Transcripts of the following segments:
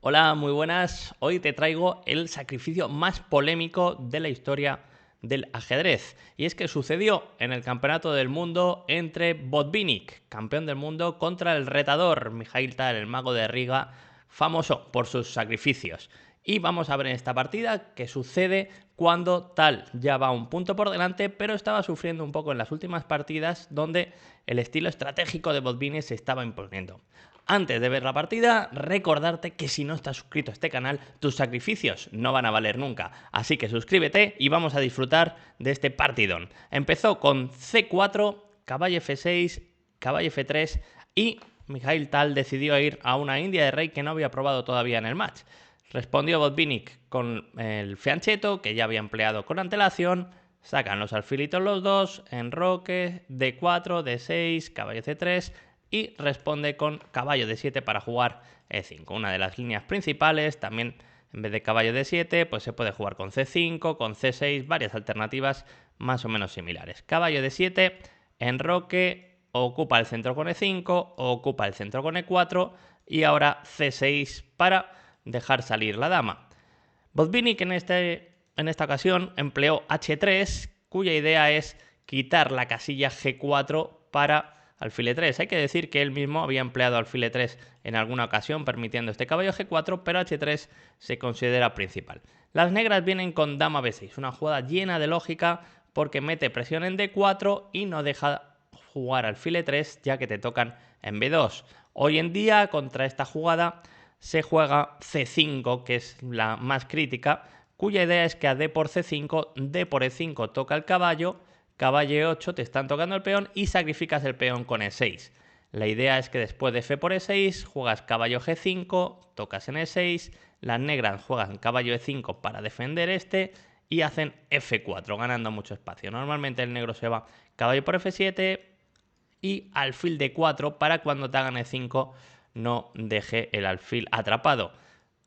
Hola, muy buenas. Hoy te traigo el sacrificio más polémico de la historia del ajedrez. Y es que sucedió en el Campeonato del Mundo entre Botvinnik, campeón del mundo, contra el retador Mikhail Tal, el mago de Riga, famoso por sus sacrificios. Y vamos a ver en esta partida qué sucede cuando Tal ya va un punto por delante, pero estaba sufriendo un poco en las últimas partidas donde el estilo estratégico de Botvinnik se estaba imponiendo. Antes de ver la partida, recordarte que si no estás suscrito a este canal, tus sacrificios no van a valer nunca. Así que suscríbete y vamos a disfrutar de este partidón. Empezó con C4, caballo F6, caballo F3 y Mikhail Tal decidió ir a una india de rey que no había probado todavía en el match. Respondió Botvinnik con el fianchetto que ya había empleado con antelación. Sacan los alfilitos los dos, enroque, D4, D6, caballo C3 y responde con caballo D7 para jugar E5. Una de las líneas principales, también en vez de caballo D7, pues se puede jugar con C5, con C6, varias alternativas más o menos similares. Caballo D7, enroque, ocupa el centro con E5, ocupa el centro con E4 y ahora C6 para dejar salir la dama. Botvinnik en esta ocasión empleó H3, cuya idea es quitar la casilla G4 para alfil E3. Hay que decir que él mismo había empleado alfil E3 en alguna ocasión, permitiendo este caballo G4, pero H3 se considera principal. Las negras vienen con dama B6, una jugada llena de lógica porque mete presión en D4 y no deja jugar alfil E3 ya que te tocan en B2. Hoy en día, contra esta jugada, se juega C5, que es la más crítica, cuya idea es que a D por C5, D por E5 toca el caballo, caballo E8 te están tocando el peón y sacrificas el peón con E6. La idea es que después de F por E6 juegas caballo G5, tocas en E6, las negras juegan caballo E5 para defender este y hacen F4, ganando mucho espacio. Normalmente el negro se va caballo por F7 y alfil D4 para cuando te hagan E5 no deje el alfil atrapado.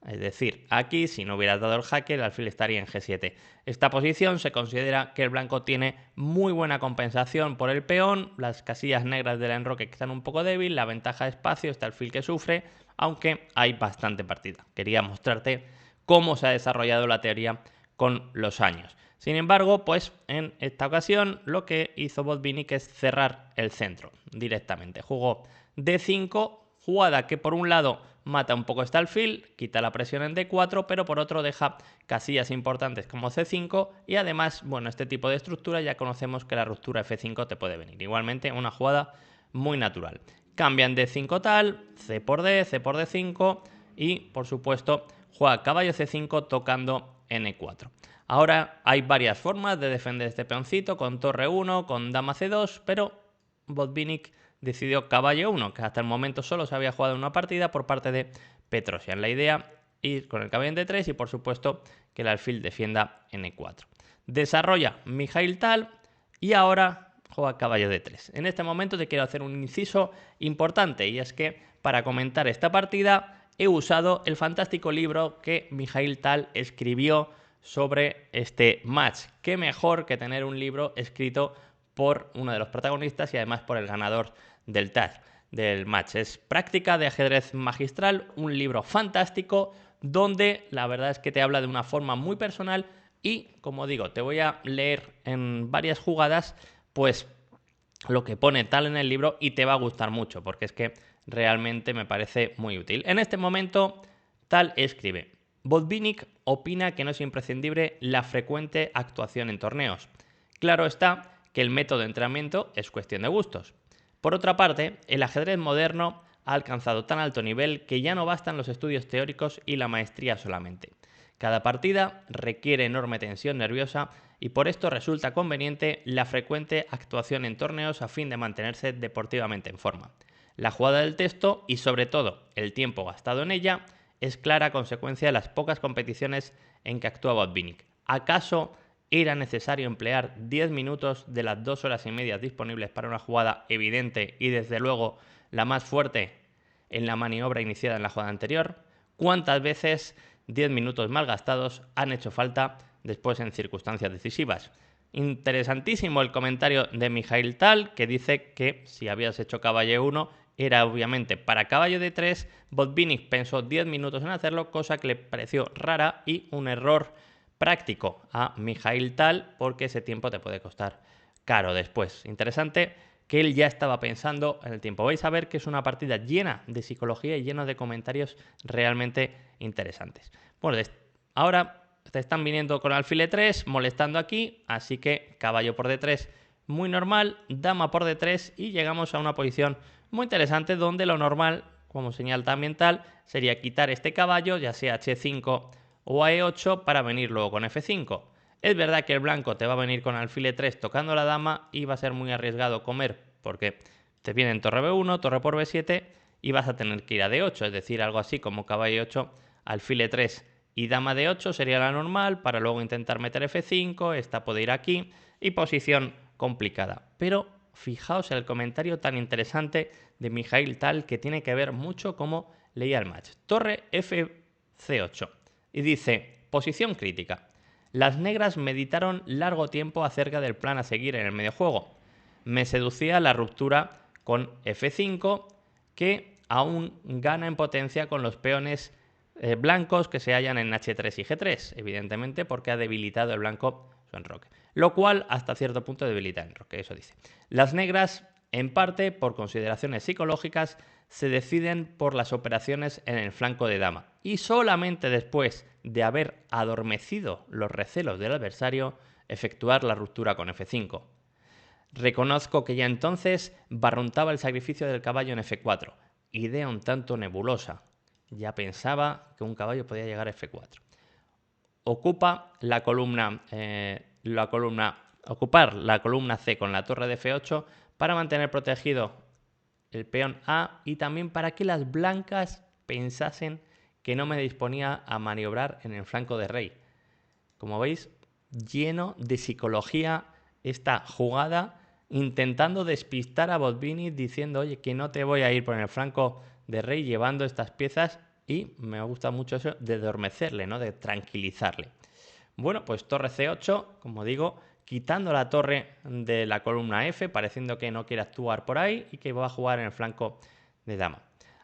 Es decir, aquí si no hubieras dado el jaque, el alfil estaría en G7. Esta posición se considera que el blanco tiene muy buena compensación por el peón, las casillas negras del enroque que están un poco débil, la ventaja de espacio, este alfil que sufre, aunque hay bastante partida. Quería mostrarte cómo se ha desarrollado la teoría con los años. Sin embargo, pues en esta ocasión lo que hizo Botvinnik es cerrar el centro directamente. Jugó D5, jugada que por un lado mata un poco este alfil, quita la presión en D4, pero por otro deja casillas importantes como C5 y además, bueno, este tipo de estructura ya conocemos que la ruptura F5 te puede venir. Igualmente una jugada muy natural. Cambian D5 tal, C por D, C por D5 y por supuesto juega caballo C5 tocando N4. Ahora hay varias formas de defender este peoncito, con torre 1, con dama C2, pero Botvinnik decidió caballo 1, que hasta el momento solo se había jugado en una partida por parte de Petrosian. La idea, ir con el caballo en D3 y por supuesto que el alfil defienda N4. Desarrolla Mikhail Tal y ahora juega caballo D3. En este momento te quiero hacer un inciso importante y es que para comentar esta partida he usado el fantástico libro que Mikhail Tal escribió sobre este match. Qué mejor que tener un libro escrito por uno de los protagonistas y además por el ganador del tag del match. Es Práctica de ajedrez magistral, un libro fantástico donde la verdad es que te habla de una forma muy personal y, como digo, te voy a leer en varias jugadas pues lo que pone Tal en el libro y te va a gustar mucho porque es que realmente me parece muy útil. En este momento Tal escribe: Botvinnik opina que no es imprescindible la frecuente actuación en torneos. Claro está que el método de entrenamiento es cuestión de gustos. Por otra parte, el ajedrez moderno ha alcanzado tan alto nivel que ya no bastan los estudios teóricos y la maestría solamente. Cada partida requiere enorme tensión nerviosa y por esto resulta conveniente la frecuente actuación en torneos a fin de mantenerse deportivamente en forma. La jugada del texto y sobre todo el tiempo gastado en ella es clara consecuencia de las pocas competiciones en que actúa Botvinnik. ¿Acaso era necesario emplear 10 minutos de las 2 horas y media disponibles para una jugada evidente y desde luego la más fuerte en la maniobra iniciada en la jugada anterior? ¿Cuántas veces 10 minutos mal gastados han hecho falta después en circunstancias decisivas? Interesantísimo el comentario de Mikhail Tal, que dice que si habías hecho caballo 1 era obviamente para caballo de 3. Botvinnik pensó 10 minutos en hacerlo, cosa que le pareció rara y un error práctico a Mikhail Tal, porque ese tiempo te puede costar caro después. Interesante que él ya estaba pensando en el tiempo. Vais a ver que es una partida llena de psicología y llena de comentarios realmente interesantes. Bueno, ahora te están viniendo con alfil e3, molestando aquí, así que caballo por d3 muy normal, dama por d3 y llegamos a una posición muy interesante donde lo normal, como señal también tal, sería quitar este caballo, ya sea h5 o a e8 para venir luego con f5. Es verdad que el blanco te va a venir con alfil e3 tocando la dama y va a ser muy arriesgado comer porque te vienen torre b1, torre por b7 y vas a tener que ir a d8, es decir, algo así como caballo 8, alfil e3 y dama de 8 sería la normal para luego intentar meter f5, esta puede ir aquí y posición complicada. Pero fijaos el comentario tan interesante de Mikhail Tal que tiene que ver mucho cómo leía el match. Torre fc8 y dice, posición crítica. Las negras meditaron largo tiempo acerca del plan a seguir en el mediojuego. Me seducía la ruptura con f5 que aún gana en potencia con los peones blancos que se hallan en h3 y g3, evidentemente porque ha debilitado el blanco su enroque, lo cual hasta cierto punto debilita el enroque, eso dice. Las negras, en parte por consideraciones psicológicas, se deciden por las operaciones en el flanco de dama y solamente después de haber adormecido los recelos del adversario, efectuar la ruptura con f5. Reconozco que ya entonces barruntaba el sacrificio del caballo en f4, idea un tanto nebulosa. Ya pensaba que un caballo podía llegar a f4. Ocupar la columna C con la torre de f8 para mantener protegido el peón A y también para que las blancas pensasen que no me disponía a maniobrar en el flanco de rey. Como veis, lleno de psicología esta jugada, intentando despistar a Botvinnik diciendo, oye, que no te voy a ir por el flanco de rey llevando estas piezas, y me gusta mucho eso de adormecerle, ¿no? De tranquilizarle. Bueno, pues torre c8, como digo, quitando la torre de la columna F, pareciendo que no quiere actuar por ahí y que va a jugar en el flanco de dama.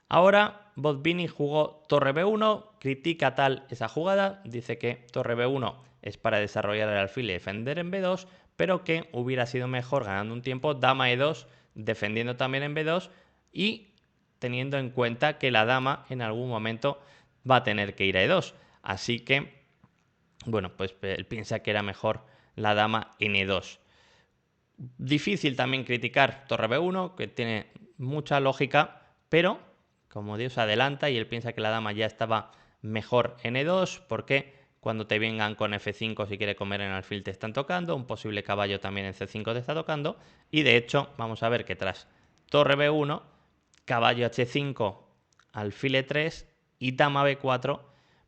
Ahora Botvinnik jugó torre b1, critica tal esa jugada, dice que torre b1 es para desarrollar el alfil y defender en b2, pero que hubiera sido mejor ganando un tiempo dama e2, defendiendo también en b2 y teniendo en cuenta que la dama en algún momento va a tener que ir a e2. Así que, bueno, pues él piensa que era mejor la dama en e2. Difícil también criticar torre b1, que tiene mucha lógica, pero como Dios adelanta y él piensa que la dama ya estaba mejor en e2, porque cuando te vengan con f5 si quiere comer en alfil te están tocando, un posible caballo también en c5 te está tocando, y de hecho vamos a ver que tras torre b1, caballo h5, alfil e3 y dama b4,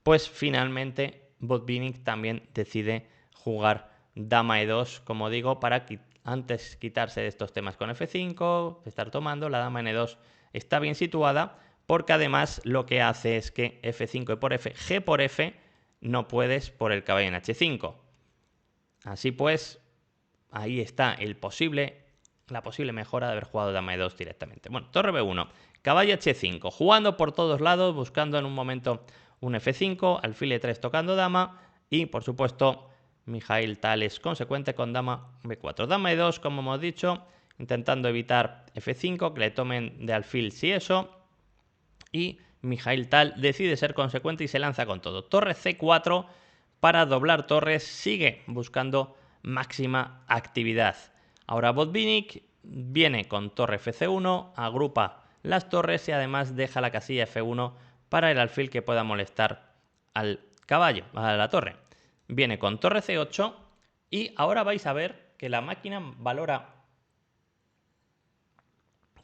pues finalmente Botvinnik también decide jugar dama e2, como digo, para antes quitarse de estos temas con f5, estar tomando, la dama en e2 está bien situada, porque además lo que hace es que f5 y por f, g por f, no puedes por el caballo en h5. Así pues, ahí está la posible mejora de haber jugado dama e2 directamente. Bueno, torre b1, caballo h5, jugando por todos lados, buscando en un momento un f5, alfil e3 tocando dama y, por supuesto, Mikhail Tal es consecuente con dama b4. Dama e2, como hemos dicho, intentando evitar f5, que le tomen de alfil si eso, y Mikhail Tal decide ser consecuente y se lanza con todo. Torre c4 para doblar torres, sigue buscando máxima actividad. Ahora Botvinnik viene con torre fc1, agrupa las torres y además deja la casilla f1 para el alfil que pueda molestar al caballo, a la torre. Viene con torre c8 y ahora vais a ver que la máquina valora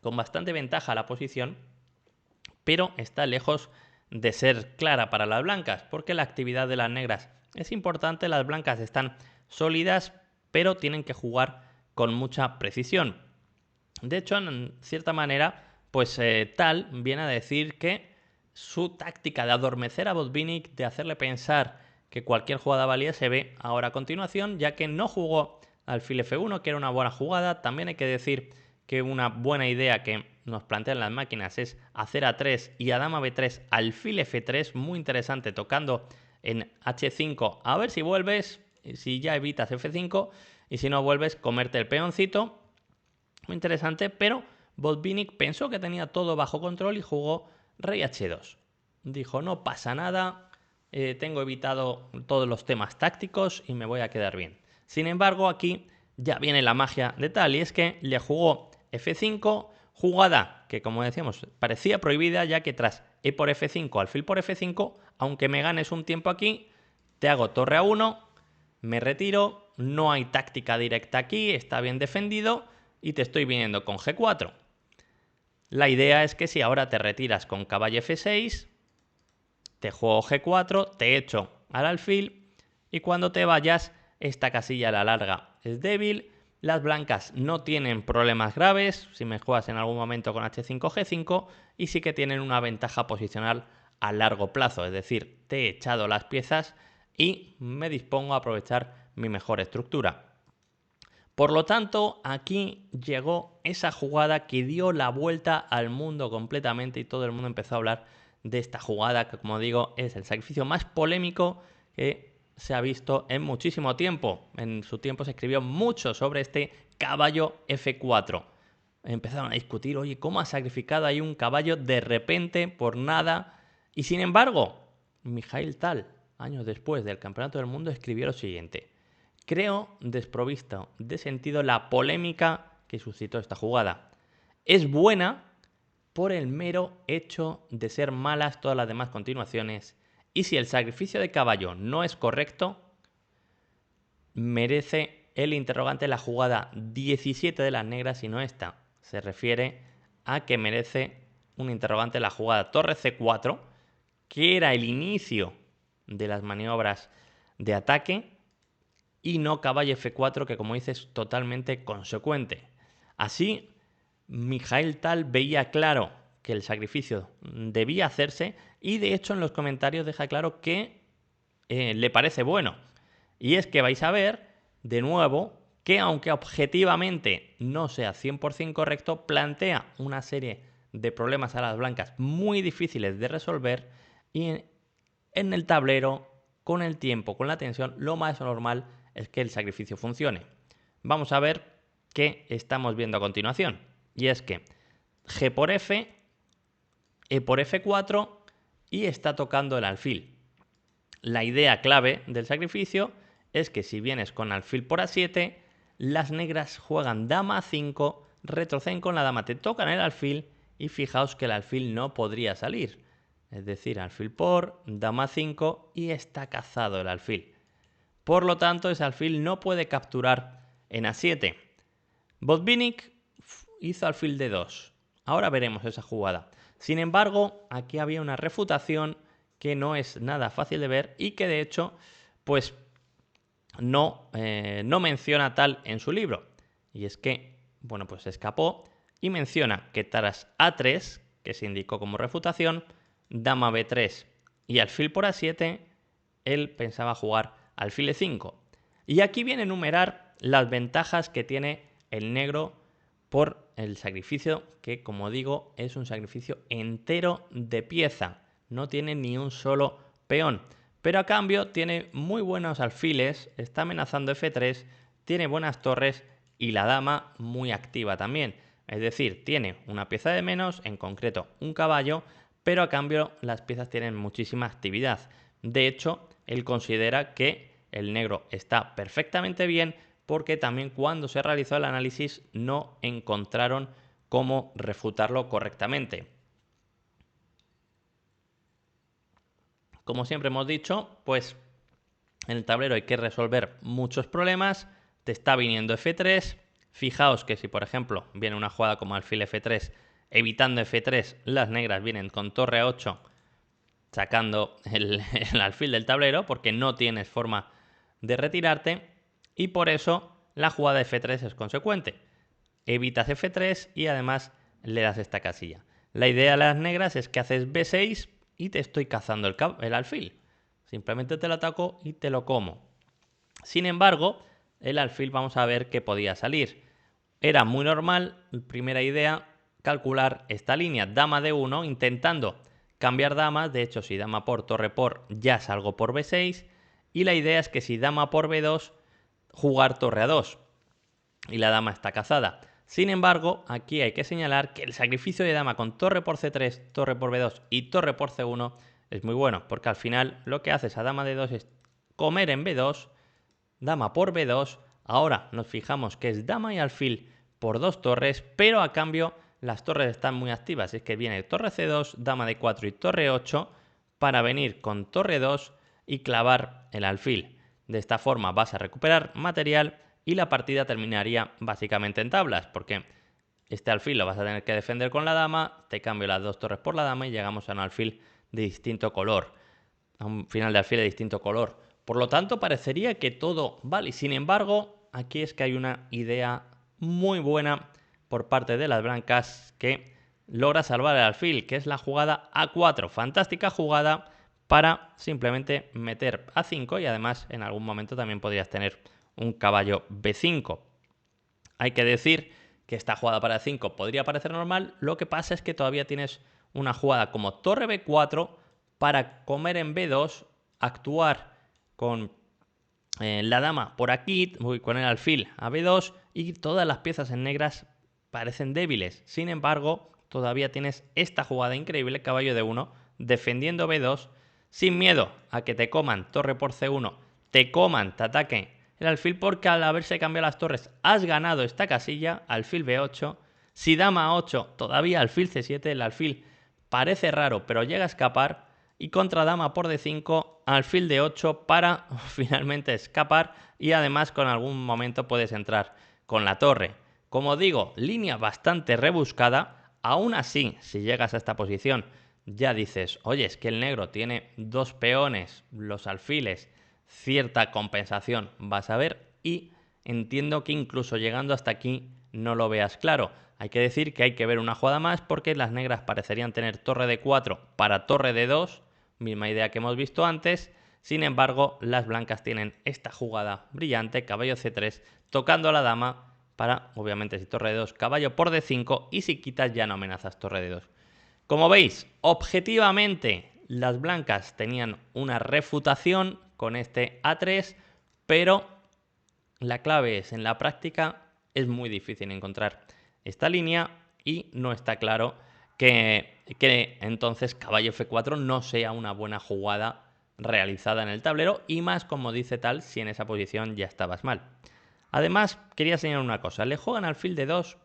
con bastante ventaja la posición, pero está lejos de ser clara para las blancas, porque la actividad de las negras es importante, las blancas están sólidas, pero tienen que jugar con mucha precisión. De hecho, en cierta manera, pues Tal viene a decir que su táctica de adormecer a Botvinnik, de hacerle pensar que cualquier jugada valía, se ve ahora a continuación, ya que no jugó alfil f1, que era una buena jugada. También hay que decir que una buena idea que nos plantean las máquinas es hacer A3 y a dama B3, alfil F3, muy interesante, tocando en H5, a ver si vuelves, si ya evitas F5, y si no vuelves, comerte el peoncito. Muy interesante, pero Botvinnik pensó que tenía todo bajo control y jugó rey H2. Dijo, no pasa nada, tengo evitado todos los temas tácticos y me voy a quedar bien. Sin embargo, aquí ya viene la magia de tal, y es que le jugó F5, jugada que, como decíamos, parecía prohibida, ya que tras E por F5, alfil por F5, aunque me ganes un tiempo aquí, te hago torre a 1, me retiro, no hay táctica directa aquí, está bien defendido y te estoy viniendo con G4. La idea es que si ahora te retiras con caballo F6, te juego G4, te echo al alfil y cuando te vayas, esta casilla a la larga es débil. Las blancas no tienen problemas graves si me juegas en algún momento con H5, G5 y sí que tienen una ventaja posicional a largo plazo, es decir, te he echado las piezas y me dispongo a aprovechar mi mejor estructura. Por lo tanto, aquí llegó esa jugada que dio la vuelta al mundo completamente y todo el mundo empezó a hablar de esta jugada que, como digo, es el sacrificio más polémico que se ha visto en muchísimo tiempo. En su tiempo se escribió mucho sobre este caballo F4. Empezaron a discutir, oye, ¿cómo ha sacrificado ahí un caballo de repente por nada? Y sin embargo, Mikhail Tal, años después del Campeonato del Mundo, escribió lo siguiente. Creo desprovisto de sentido la polémica que suscitó esta jugada. Es buena por el mero hecho de ser malas todas las demás continuaciones, y si el sacrificio de caballo no es correcto, merece el interrogante la jugada 17 de las negras y no esta. Se refiere a que merece un interrogante la jugada torre C4, que era el inicio de las maniobras de ataque, y no caballo F4, que como dices es totalmente consecuente. Así, Mikhail Tal veía claro que el sacrificio debía hacerse y de hecho en los comentarios deja claro que le parece bueno. Y es que vais a ver, de nuevo, que aunque objetivamente no sea 100% correcto, plantea una serie de problemas a las blancas muy difíciles de resolver y en el tablero, con el tiempo, con la tensión, lo más normal es que el sacrificio funcione. Vamos a ver qué estamos viendo a continuación. Y es que G por F, E por F4 y está tocando el alfil. La idea clave del sacrificio es que si vienes con alfil por A7, las negras juegan dama A5, retroceden con la dama, te tocan el alfil y fijaos que el alfil no podría salir. Es decir, alfil por, dama A5 y está cazado el alfil. Por lo tanto, ese alfil no puede capturar en A7. Botvinnik hizo alfil D2. Ahora veremos esa jugada. Sin embargo, aquí había una refutación que no es nada fácil de ver y que de hecho, pues no menciona Tal en su libro. Y es que, bueno, pues se escapó y menciona que tras A3, que se indicó como refutación, dama B3 y alfil por A7, él pensaba jugar alfil E5. Y aquí viene a enumerar las ventajas que tiene el negro por el sacrificio, que como digo es un sacrificio entero de pieza, no tiene ni un solo peón, pero a cambio tiene muy buenos alfiles, está amenazando F3, tiene buenas torres y la dama muy activa también, es decir, tiene una pieza de menos, en concreto un caballo, pero a cambio las piezas tienen muchísima actividad. De hecho, él considera que el negro está perfectamente bien porque también cuando se realizó el análisis no encontraron cómo refutarlo correctamente. Como siempre hemos dicho, pues en el tablero hay que resolver muchos problemas. Te está viniendo F3. Fijaos que si, por ejemplo, viene una jugada como alfil F3, evitando F3, las negras vienen con torre A8, sacando el alfil del tablero, porque no tienes forma de retirarte. Y por eso la jugada F3 es consecuente. Evitas F3 y además le das esta casilla. La idea de las negras es que haces B6 y te estoy cazando el alfil. Simplemente te lo ataco y te lo como. Sin embargo, el alfil vamos a ver que podía salir. Era muy normal, primera idea, calcular esta línea, dama D1, intentando cambiar damas. De hecho, si dama por, torre por, ya salgo por B6. Y la idea es que si dama por B2, jugar torre A2. Y la dama está cazada. Sin embargo, aquí hay que señalar que el sacrificio de dama con torre por C3, torre por B2 y torre por C1 es muy bueno, porque al final lo que haces a dama D2 es comer en B2, dama por B2. Ahora nos fijamos que es dama y alfil por 2 torres, pero a cambio las torres están muy activas. Es que viene torre C2, dama D4 y torre 8 para venir con torre 2 y clavar el alfil. De esta forma vas a recuperar material y la partida terminaría básicamente en tablas, porque este alfil lo vas a tener que defender con la dama, te cambio las 2 torres por la dama y llegamos a un alfil de distinto color, a un final de alfil de distinto color. Por lo tanto, parecería que todo vale. Sin embargo, aquí es que hay una idea muy buena por parte de las blancas que logra salvar el alfil, que es la jugada A4. Fantástica jugada para simplemente meter A5 y además en algún momento también podrías tener un caballo B5. Hay que decir que esta jugada para A5 podría parecer normal, lo que pasa es que todavía tienes una jugada como torre B4 para comer en B2, actuar con la dama por aquí, con el alfil a B2 y todas las piezas en negras parecen débiles. Sin embargo, todavía tienes esta jugada increíble, caballo D1, defendiendo B2, sin miedo a que te coman torre por C1, te coman, te ataquen el alfil, porque al haberse cambiado las torres has ganado esta casilla, alfil B8. Si dama 8, todavía alfil C7, el alfil parece raro, pero llega a escapar. Y contra dama por D5, alfil D8 para finalmente escapar. Y además con algún momento puedes entrar con la torre. Como digo, línea bastante rebuscada. Aún así, si llegas a esta posición, ya dices, oye, es que el negro tiene 2 peones, los alfiles, cierta compensación vas a ver. Y entiendo que incluso llegando hasta aquí no lo veas claro. Hay que decir que hay que ver una jugada más, porque las negras parecerían tener torre D4 para torre D2, misma idea que hemos visto antes. Sin embargo, las blancas tienen esta jugada brillante, caballo C3, tocando a la dama para, obviamente, si torre D2, caballo por D5, y si quitas ya no amenazas torre D2. Como veis, objetivamente las blancas tenían una refutación con este A3, pero la clave es, en la práctica es muy difícil encontrar esta línea y no está claro que entonces caballo F4 no sea una buena jugada realizada en el tablero, y más, como dice Tal, si en esa posición ya estabas mal. Además, quería señalar una cosa, le juegan alfil de 2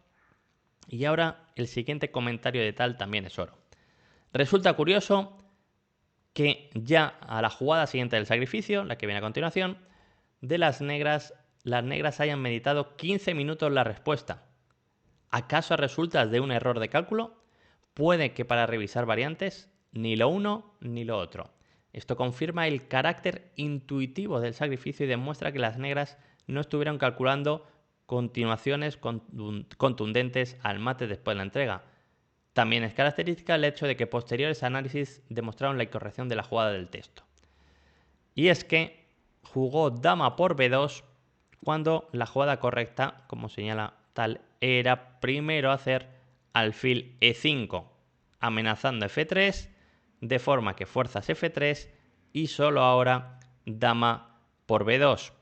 y ahora el siguiente comentario de Tal también es oro. Resulta curioso que ya a la jugada siguiente del sacrificio, la que viene a continuación, de las negras hayan meditado 15 minutos la respuesta. ¿Acaso resulta de un error de cálculo? Puede que para revisar variantes, ni lo uno ni lo otro. Esto confirma el carácter intuitivo del sacrificio y demuestra que las negras no estuvieron calculando continuaciones contundentes al mate después de la entrega. También es característica el hecho de que posteriores análisis demostraron la incorrección de la jugada del texto. Y es que jugó dama por B2 cuando la jugada correcta, como señala Tal, era primero hacer alfil E5, amenazando F3, de forma que fuerzas F3 y solo ahora dama por B2.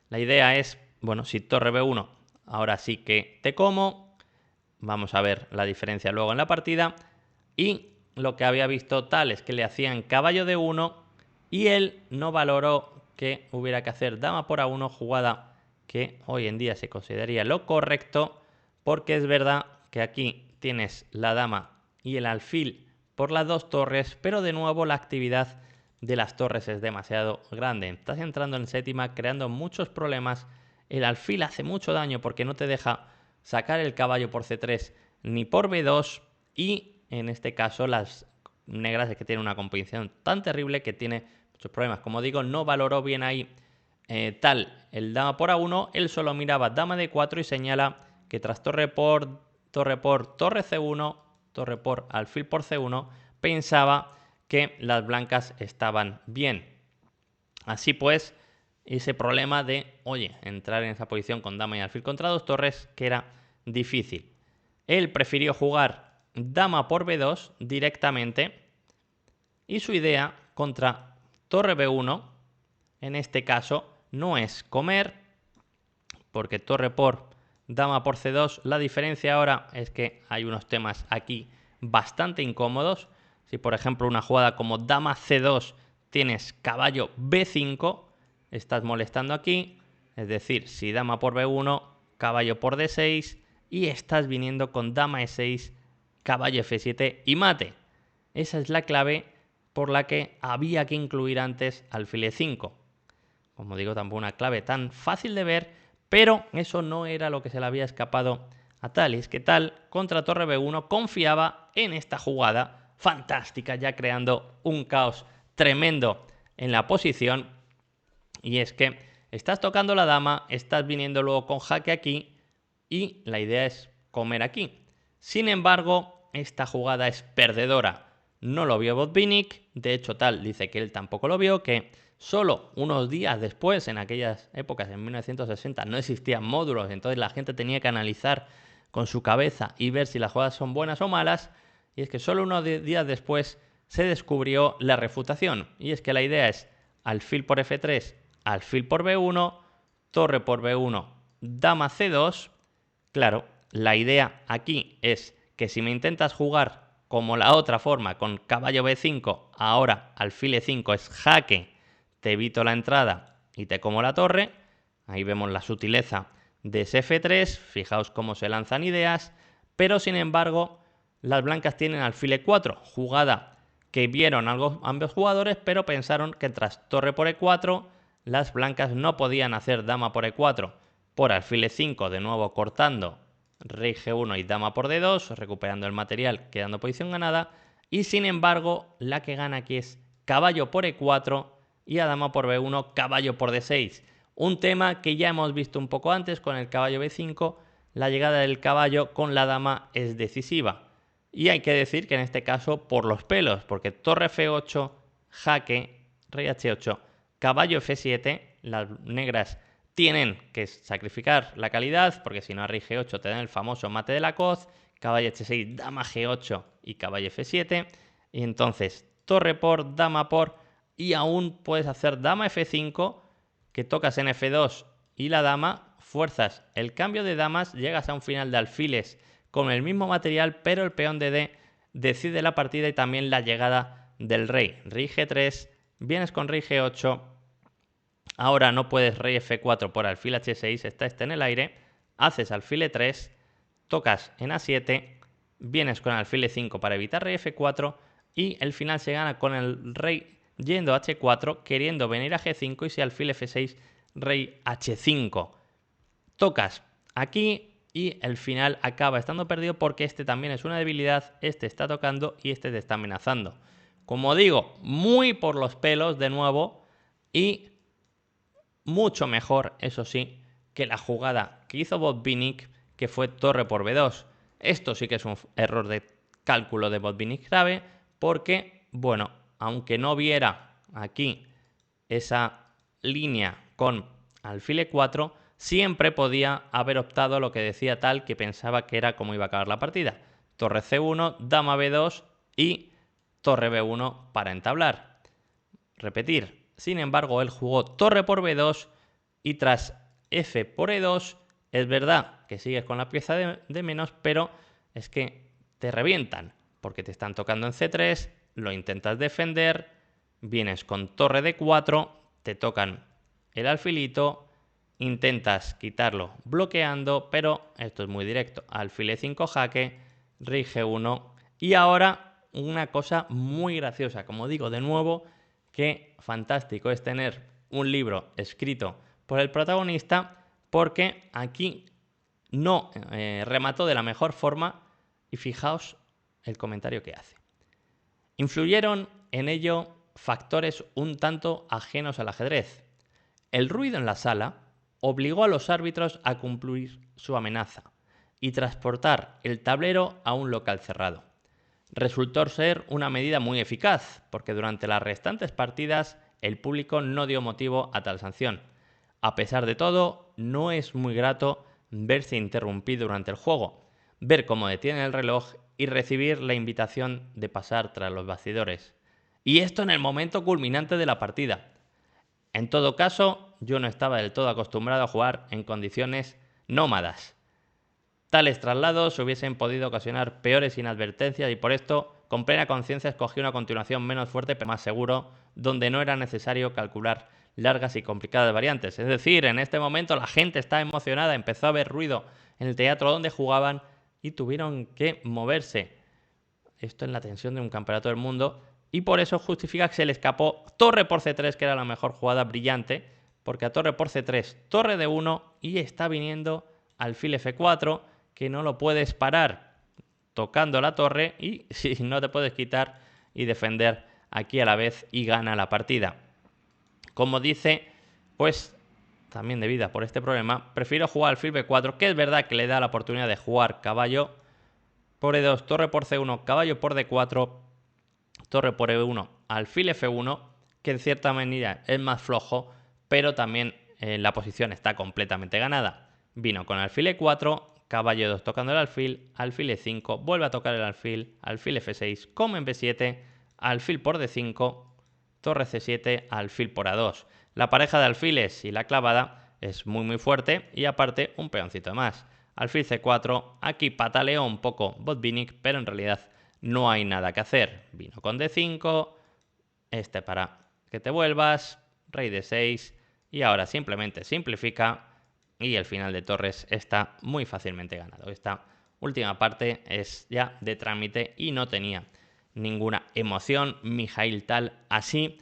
La idea es, bueno, si torre B1, ahora sí que te como. Vamos a ver la diferencia luego en la partida. Y lo que había visto Tal es que le hacían caballo D1 y él no valoró que hubiera que hacer dama por A1, jugada que hoy en día se consideraría lo correcto, porque es verdad que aquí tienes la dama y el alfil por las 2 torres, pero de nuevo la actividad de las torres es demasiado grande. Estás entrando en séptima, creando muchos problemas. El alfil hace mucho daño porque no te deja sacar el caballo por C3 ni por B2, y en este caso las negras es que tienen una composición tan terrible que tiene muchos problemas. Como digo, no valoró bien ahí Tal el dama por A1, él solo miraba dama D4 y señala que tras torre por torre C1, torre por alfil por C1, pensaba que las blancas estaban bien. Así pues, ese problema de, oye, entrar en esa posición con dama y alfil contra 2 torres, que era difícil. Él prefirió jugar dama por b2 directamente y su idea contra torre b1, en este caso, no es comer, porque torre por dama por c2, la diferencia ahora es que hay unos temas aquí bastante incómodos. Si por ejemplo una jugada como dama c2 tienes caballo b5, estás molestando aquí, es decir, si dama por b1, caballo por d6 y estás viniendo con dama e6, caballo f7 y mate. Esa es la clave por la que había que incluir antes alfil e5. Como digo, tampoco una clave tan fácil de ver, pero eso no era lo que se le había escapado a Tal. Y es que Tal contra torre b1 confiaba en esta jugada fantástica, ya creando un caos tremendo en la posición. Y es que estás tocando la dama, estás viniendo luego con jaque aquí y la idea es comer aquí. Sin embargo, esta jugada es perdedora. No lo vio Botvinnik, de hecho Tal dice que él tampoco lo vio, que solo unos días después, en aquellas épocas, en 1960, no existían módulos, entonces la gente tenía que analizar con su cabeza y ver si las jugadas son buenas o malas, y es que solo unos días después se descubrió la refutación, y es que la idea es alfil por f3, alfil por b1, torre por b1, dama c2. Claro, la idea aquí es que si me intentas jugar como la otra forma, con caballo b5, ahora alfil e5 es jaque, te evito la entrada y te como la torre. Ahí vemos la sutileza de ese f3, fijaos cómo se lanzan ideas, pero sin embargo las blancas tienen alfil e4, jugada que vieron ambos jugadores, pero pensaron que tras torre por e4 las blancas no podían hacer dama por e4 por alfil e5, de nuevo cortando rey g1 y dama por d2, recuperando el material, quedando posición ganada, y sin embargo la que gana aquí es caballo por e4 y a dama por b1 caballo por d6. Un tema que ya hemos visto un poco antes con el caballo b5, la llegada del caballo con la dama es decisiva. Y hay que decir que en este caso por los pelos, porque torre f8, jaque, rey h8, caballo f7, las negras tienen que sacrificar la calidad, porque si no a rey g8 te dan el famoso mate de la coz, caballo h6, dama g8 y caballo f7, y entonces torre por, dama por, y aún puedes hacer dama f5, que tocas en f2 y la dama, fuerzas el cambio de damas, llegas a un final de alfiles con el mismo material, pero el peón de D decide la partida y también la llegada del rey. Rey g3, vienes con rey g8, ahora no puedes rey f4 por alfil h6, está este en el aire, haces alfil e3, tocas en a7, vienes con alfil e5 para evitar rey f4 y el final se gana con el rey yendo a h4, queriendo venir a g5 y si alfil f6, rey h5. Tocas aquí y el final acaba estando perdido porque este también es una debilidad, este está tocando y este te está amenazando. Como digo, muy por los pelos de nuevo y mucho mejor, eso sí, que la jugada que hizo Botvinnik, que fue torre por b2. Esto sí que es un error de cálculo de Botvinnik grave porque, bueno, aunque no viera aquí esa línea con alfil e4, siempre podía haber optado a lo que decía Tal, que pensaba que era como iba a acabar la partida. Torre c1, dama b2 y torre b1 para entablar. Repetir. Sin embargo, él jugó torre por b2 y tras f por e2, es verdad que sigues con la pieza de menos, pero es que te revientan, porque te están tocando en c3, lo intentas defender, vienes con torre d4, te tocan el alfilito, intentas quitarlo bloqueando, pero esto es muy directo. Alfil e5 jaque, rey g1 y ahora una cosa muy graciosa, como digo de nuevo, que fantástico es tener un libro escrito por el protagonista porque aquí no remató de la mejor forma y fijaos el comentario que hace. Influyeron en ello factores un tanto ajenos al ajedrez. El ruido en la sala obligó a los árbitros a cumplir su amenaza y transportar el tablero a un local cerrado. Resultó ser una medida muy eficaz, porque durante las restantes partidas el público no dio motivo a tal sanción. A pesar de todo, no es muy grato verse interrumpido durante el juego. ver cómo detiene el reloj y recibir la invitación de pasar tras los bastidores. Y esto en el momento culminante de la partida. En todo caso, yo no estaba del todo acostumbrado a jugar en condiciones nómadas. Tales traslados hubiesen podido ocasionar peores inadvertencias y por esto, con plena conciencia, escogí una continuación menos fuerte pero más seguro, donde no era necesario calcular largas y complicadas variantes. Es decir, en este momento la gente está emocionada, empezó a haber ruido en el teatro donde jugaban y tuvieron que moverse. Esto en la tensión de un campeonato del mundo y por eso justifica que se le escapó torre por C3, que era la mejor jugada brillante, porque a torre por C3, torre de 1 y está viniendo alfil F4, que no lo puedes parar tocando la torre y si no te puedes quitar y defender aquí a la vez y gana la partida. Como dice, pues también debida por este problema, prefiero jugar alfil B4, que es verdad que le da la oportunidad de jugar caballo por E2, torre por C1, caballo por D4, torre por E1, alfil F1, que en cierta medida es más flojo, pero también la posición está completamente ganada. Vino con alfil E4, caballo 2 tocando el alfil, alfil E5, vuelve a tocar el alfil, alfil F6, como en B7, alfil por D5, torre C7, alfil por A2. La pareja de alfiles y la clavada es muy fuerte y aparte un peoncito más. Alfil C4, aquí pataleó un poco Botvinnik, pero en realidad no hay nada que hacer. Vino con D5, este para que te vuelvas, rey D6 y ahora simplemente simplifica y el final de torres está muy fácilmente ganado. Esta última parte es ya de trámite y no tenía ninguna emoción. Mikhail Tal así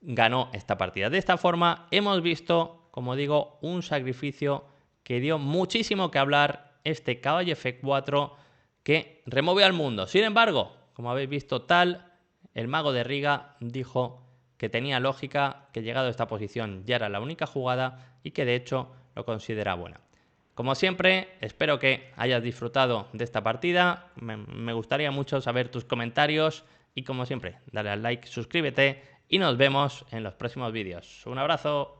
ganó esta partida. De esta forma hemos visto, como digo, un sacrificio que dio muchísimo que hablar, este caballo F4 que removió al mundo. Sin embargo, como habéis visto, Tal, el mago de Riga, dijo que tenía lógica, que llegado a esta posición ya era la única jugada y que de hecho lo considera buena. Como siempre, espero que hayas disfrutado de esta partida. Me gustaría mucho saber tus comentarios y como siempre, dale al like, suscríbete y nos vemos en los próximos vídeos. Un abrazo.